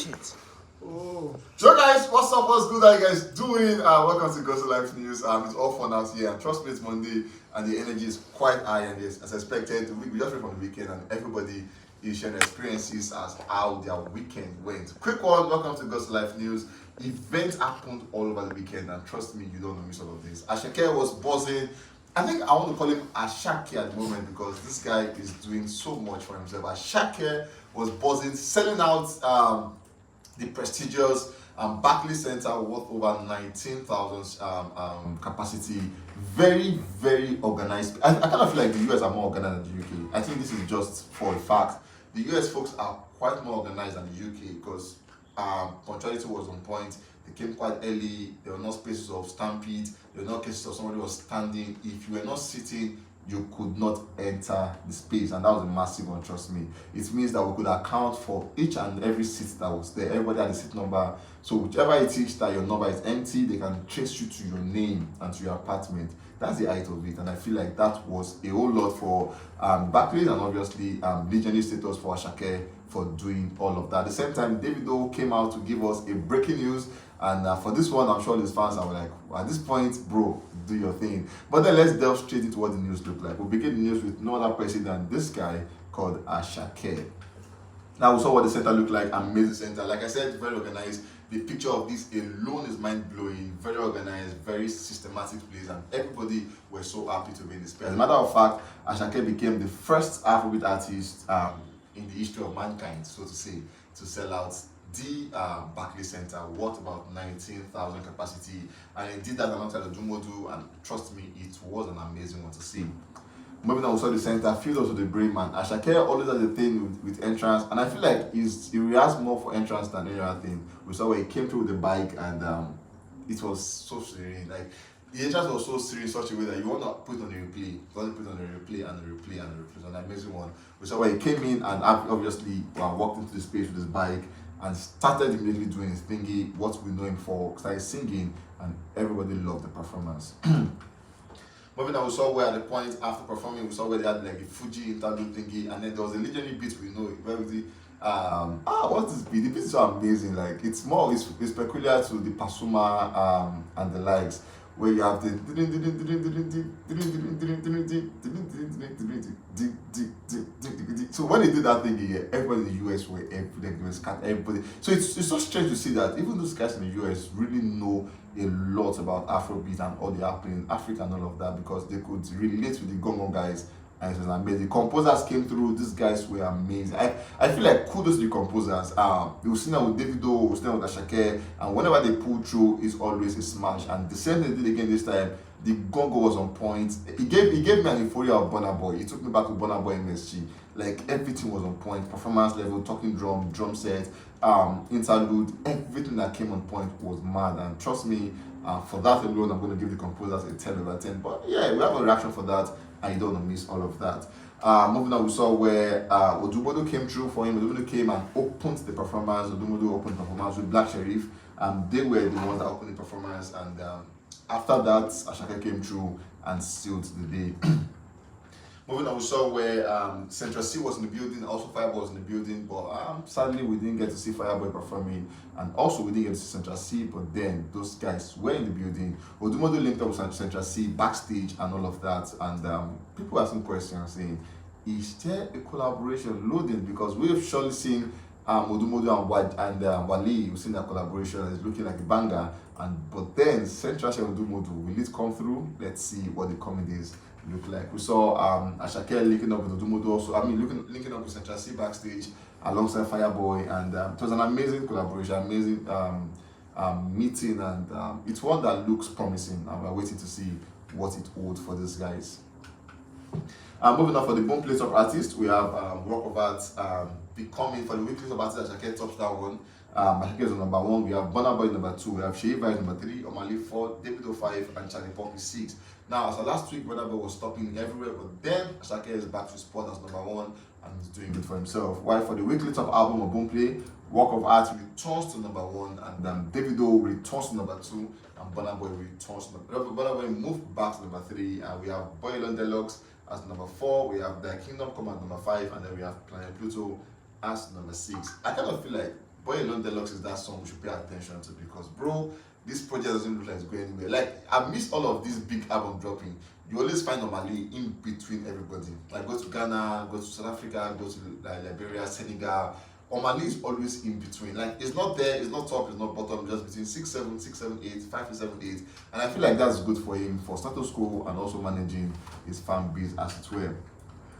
Shit. Oh. So guys, what's up? What's good? How you guys doing? Welcome to Gospel Life News. It's all fun out here, and trust me, it's Monday, and the energy is quite high. And yes, as expected, we just came from the weekend, and everybody is sharing experiences as how their weekend went. Quick one, welcome to Gospel Life News. Events happened all over the weekend, and trust me, you don't want to miss all of this. Asake was buzzing. I think I want to call him Asake at the moment because this guy is doing so much for himself. Asake was buzzing, selling out the prestigious Barclays Center worth over 19,000 capacity. Very, very organized. I kind of feel like the US are more organized than the UK. I think this is just for a fact. The US folks are quite more organized than the UK because punctuality was on point. They came quite early. There were no spaces of stampede. There were no cases of somebody was standing. If you were not sitting, you could not enter the space, and that was a massive one, trust me. It means that we could account for each and every seat that was there. Everybody had a seat number, so whichever it is that your number is empty, they can trace you to your name and to your apartment. That's the height of it, and I feel like that was a whole lot for Barclays, and obviously legendary status for Asake for doing all of that. At the same time, DAVIDO came out to give us a breaking news, and for this one, I'm sure his fans are like, at this point, bro, do your thing. But then let's delve straight into what the news looked like. We'll begin the news with no other person than this guy called Asake. Now we saw what the center looked like. Amazing center. Like I said, very organized. The picture of this alone is mind-blowing. Very organized, very systematic place, and everybody were so happy to be in this place. As a matter of fact, Asake became the first Afrobeat artist in the history of mankind, so to say, to sell out the Barclays Center worth about 19,000 capacity, and he did that alongside the Dumodu, and trust me, it was an amazing one to see. Moving on, we saw the center filled up to the brim, and Asake always has a thing with entrance, and I feel like he has more for entrance than any other thing. We saw where he came through with the bike, and it was so serene. Like the entrance was so serene in such a way that you want to put it on the replay. You want to put it on the replay and the replay and the replay. It was an amazing one. We saw where he came in and obviously walked into the space with his bike and started immediately doing his thingy, what we know him for, started singing, and everybody loved the performance. Moving on, we saw where at the point after performing, we saw where they had like a Fuji interlude thingy, and then there was a legendary beat we know where the what's this beat? The beat is so amazing. Like it's peculiar to the Pasuma and the likes, where you have the so when they did that thing here, everybody in the US were everybody. So it's so strange to see that even those guys in the US really know a lot about Afrobeat and all the happening in Africa and all of that, because they could relate with the Gongo guys, and it was amazing. Composers came through, these guys were amazing. I feel like kudos to the composers. We've seen that with DAVIDO, we've seen that with Asake, and whenever they pull through, it's always a smash. And the same thing they did again this time. The Gongo was on point. He gave me an euphoria of Burna Boy. He took me back to Burna Boy MSG. Like everything was on point. Performance level, talking drum set, interlude, everything that came on point was mad. And trust me, for that alone, I'm going to give the composers a 10 over 10. But yeah, we have a reaction for that, and you don't want to miss all of that. Moving on, we saw where Odumodu came through for him. Odumodu came and opened the performance. Odumodu opened the performance with Black Sheriff. They were the ones that opened the performance, and after that, Asake came through and sealed the day. Moving on, we saw where Central C was in the building, also Fireboy was in the building, but sadly we didn't get to see Fireboy performing, and also we didn't get to see Central C, but then those guys were in the building. Odumodu linked up with Central C backstage and all of that, and people asking questions saying, is there a collaboration loading? Because we've surely seen Odumodu and Wale, we've seen that collaboration, and it's looking like a banger, but then Central C and Odumodu, will it come through? Let's see what the coming days look like. We saw Asake linking up with Odumodu also. Linking up with Central C backstage alongside Fireboy, and it was an amazing collaboration, amazing meeting, and it's one that looks promising, and we're waiting to see what it holds for these guys. Moving on, for the Boom Play Top Artist, we have Rock of Art becoming, for the weekly Top Artist, Asake tops that one. Asake is on number 1, we have Burna Boy number 2, we have Shea Vibes number 3, Omali 4, DAVIDO 5, and Charlie Pop is 6. Now, so last week, Burna Boy was stopping everywhere, but then Asake is back to spot as number 1, and he's doing good for himself. While for the weekly top album of Boom Play, Work of Art returns to number 1, and DAVIDO returns to number 2, and Burna Boy returns to number 3. Burna Boy moved back to number 3, and we have Boy Lon Deluxe as number 4, we have The Kingdom Come at number 5, and then we have Planet Pluto as number 6. I kind of feel like Boy Alone Deluxe is that song we should pay attention to, because bro, this project doesn't look like it's going anywhere. Like, I miss all of these big album dropping. You always find Omali in between everybody. Like, go to Ghana, go to South Africa, go to Liberia, Senegal. Omali is always in between. Like, it's not there, it's not top, it's not bottom, just between 6, 7, 6, 7, 8, 5 to 7, 8. And I feel like that's good for him, for status quo, and also managing his fan base as it were.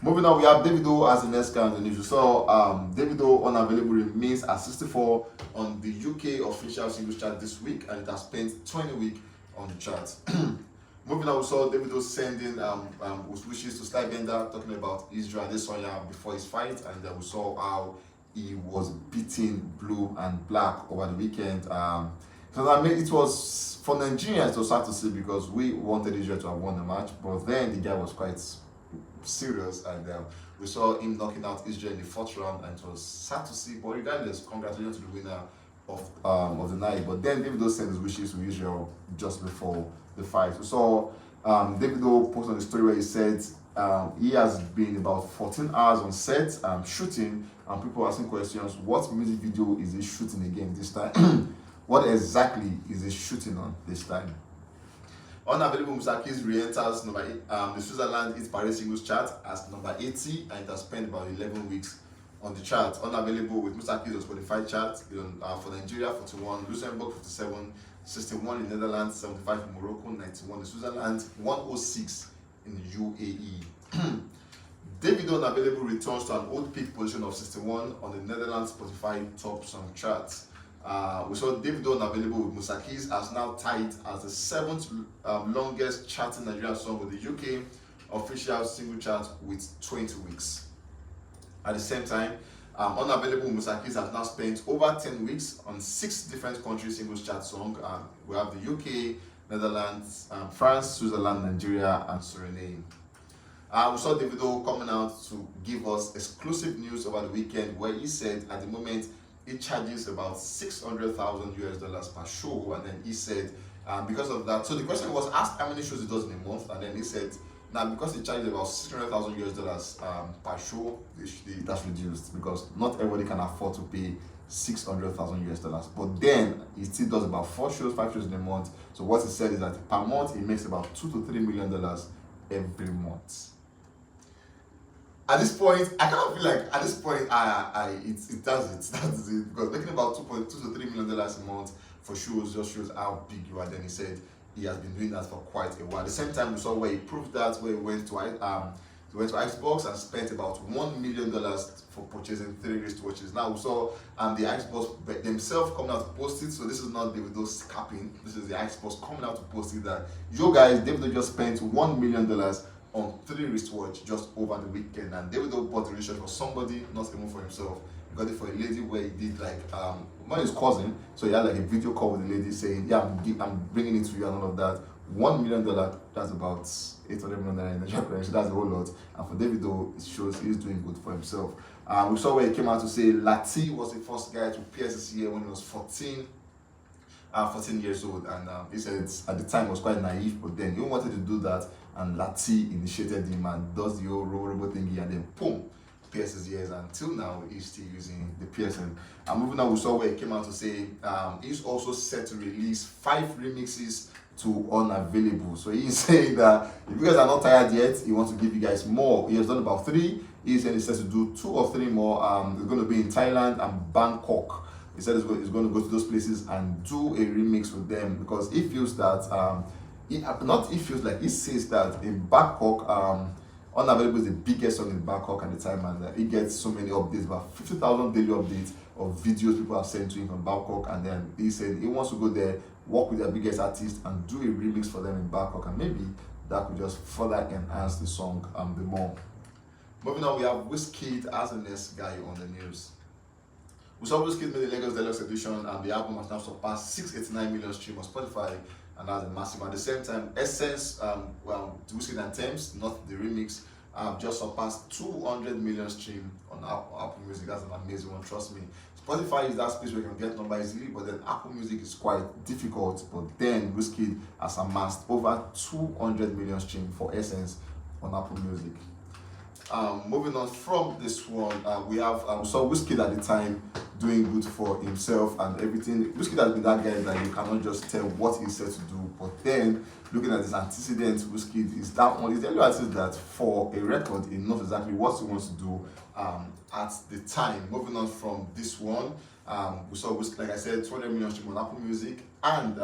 Moving on, we have Davido as the next guy on the news. So, Davido unavailable remains at 64 on the UK official singles chart this week, and it has spent 20 weeks on the chart. Moving on, we saw Davido sending wishes to Sly Bender, talking about Israel Adesanya before his fight, and we saw how he was beating blue and black over the weekend. So I mean, it was, for Nigerians, it was sad to see, because we wanted Israel to have won the match, but then the guy was quite serious, and we saw him knocking out Israel in the 4th round, and it was sad to see. But regardless, congratulations to the winner of the night. But then Davido sent his wishes to Israel just before the fight. We saw Davido post on the story where he said he has been about 14 hours on set shooting, and people asking questions, what music video is he shooting again this time? What exactly is he shooting on this time? Unavailable Musaki's re-enters the Switzerland Hit Parade singles chart as number 80, and it has spent about 11 weeks on the chart. Unavailable with Musaki's on Spotify chart for Nigeria 41, Luxembourg 57, 61 in Netherlands, 75 in Morocco, 91 in Switzerland, 106 in the UAE. Davido unavailable returns to an old peak position of 61 on the Netherlands Spotify Top Song chart. We saw Davido unavailable with Musaki's as now tied as the 7th longest charting Nigerian song with the UK official single chart with 20 weeks. At the same time, unavailable Musaki's has now spent over 10 weeks on 6 different country singles chart songs. We have the UK, Netherlands, France, Switzerland, Nigeria, and Suriname. We saw Davido coming out to give us exclusive news over the weekend, where he said at the moment he charges about $600,000 per show, and then he said because of that. So the question was asked how many shows he does in a month, and then he said now because he charges about $600,000 per show, that's reduced, because not everybody can afford to pay $600,000. But then he still does about 4 shows, 5 shows in a month. So what he said is that per month he makes about $2 to $3 million every month. At this point, I kind of feel like at this point, it does it, because making about $2 to $3 million a month for shows just shows how big you are. Then he said he has been doing that for quite a while. At the same time, we saw where he proved that, where he went to Xbox and spent about $1 million for purchasing 3 wristwatches. Now we saw the Xbox themselves coming out to post it. So this is not Davido's capping. This is the Xbox coming out to post it that, yo guys, Davido just spent $1 million on 3 wristwatches just over the weekend. And Davido bought the wristwatch for somebody, not even for himself. He got it for a lady, where he did like not his cousin, so he had like a video call with the lady saying, yeah, I'm bringing it to you and all of that. $1 million, that's about $800 million in Nigeria currency. That's a whole lot. And for Davido, it shows he's doing good for himself. We saw where he came out to say Lati was the first guy to pierce his ear when he was 14 years old, and he said at the time it was quite naive, but then he wanted to do that, and Lati initiated him and does the old robot thingy, and then boom, pierces ears. Until now he's still using the piercing. And moving on, we saw where he came out to say he's also set to release 5 remixes to Unavailable. So he's saying that if you guys are not tired yet, he wants to give you guys more. He has done about 3. He said he says to do 2 or 3 more. It's going to be in Thailand and Bangkok. He said he's going to go to those places and do a remix with them, because he feels that he says that in Bangkok, Unavailable is the biggest song in Bangkok at the time, and he gets so many updates, about 50,000 daily updates of videos people have sent to him from Bangkok. And then he said he wants to go there, work with their biggest artists, and do a remix for them in Bangkok, and maybe that could just further enhance the song the more. Moving on, we have WIZKID as the next guy on the news. We saw WIZKID made the Lagos Deluxe edition, and the album has now surpassed 689 million streams on Spotify, and that's a massive. At the same time, Essence, WIZKID and Thames, not the remix, just surpassed 200 million streams on Apple Music. That's an amazing one, trust me. Spotify is that space where you can get number easily, but then Apple Music is quite difficult. But then WIZKID has amassed over 200 million streams for Essence on Apple Music. Moving on from this one, we have saw WIZKID at the time doing good for himself and everything. WIZKID has been that guy that you cannot just tell what he's set to do. But then, looking at his antecedents, WIZKID is that one. He's the only artist that, for a record, he knows exactly what he wants to do at the time. Moving on from this one, we saw WIZKID, like I said, 200 million stream on Apple Music, and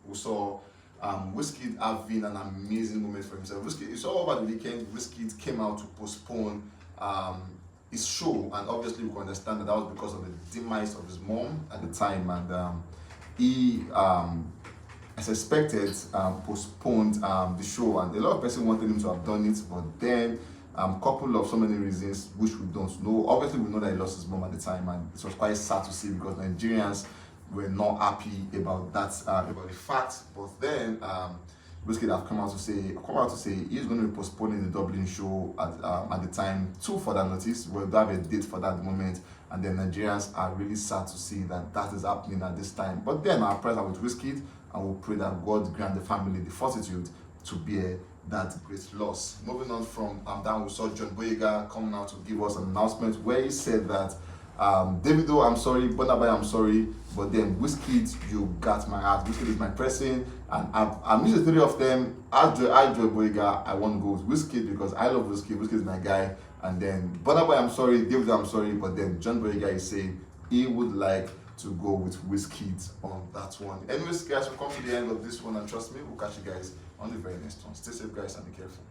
we saw WIZKID having an amazing moment for himself. WIZKID, it's all over the weekend. WIZKID came out to postpone his show, and obviously we can understand that that was because of the demise of his mom at the time, and he, as expected, postponed the show, and a lot of people wanted him to have done it, but then couple of so many reasons which we don't know. Obviously, we know that he lost his mom at the time, and it was quite sad to see because Nigerians were not happy about that, about the fact. But then, WIZKID have come out to say he's going to be postponing the Dublin show at the time to further notice. We'll have a date for that moment, and then Nigerians are really sad to see that that is happening at this time. But then our prayers are with WIZKID, and we'll pray that God grant the family the fortitude to bear that great loss. Moving on from that, we saw John Boyega coming out to give us an announcement where he said that DAVIDO, I'm sorry, Bonabai, I'm sorry, but then WIZKID, you got my heart. WIZKID is my person, and I'm using the three of them. I Joy Boyega, I want to go with WIZKID because I love WIZKID. WIZKID is my guy. And then Bonabai, I'm sorry, DAVIDO, I'm sorry, but then John Boyega is saying he would like to go with WIZKID on that one. Anyways, guys, we'll come to the end of this one, and trust me, we'll catch you guys on the very next one. Stay safe, guys, and be careful.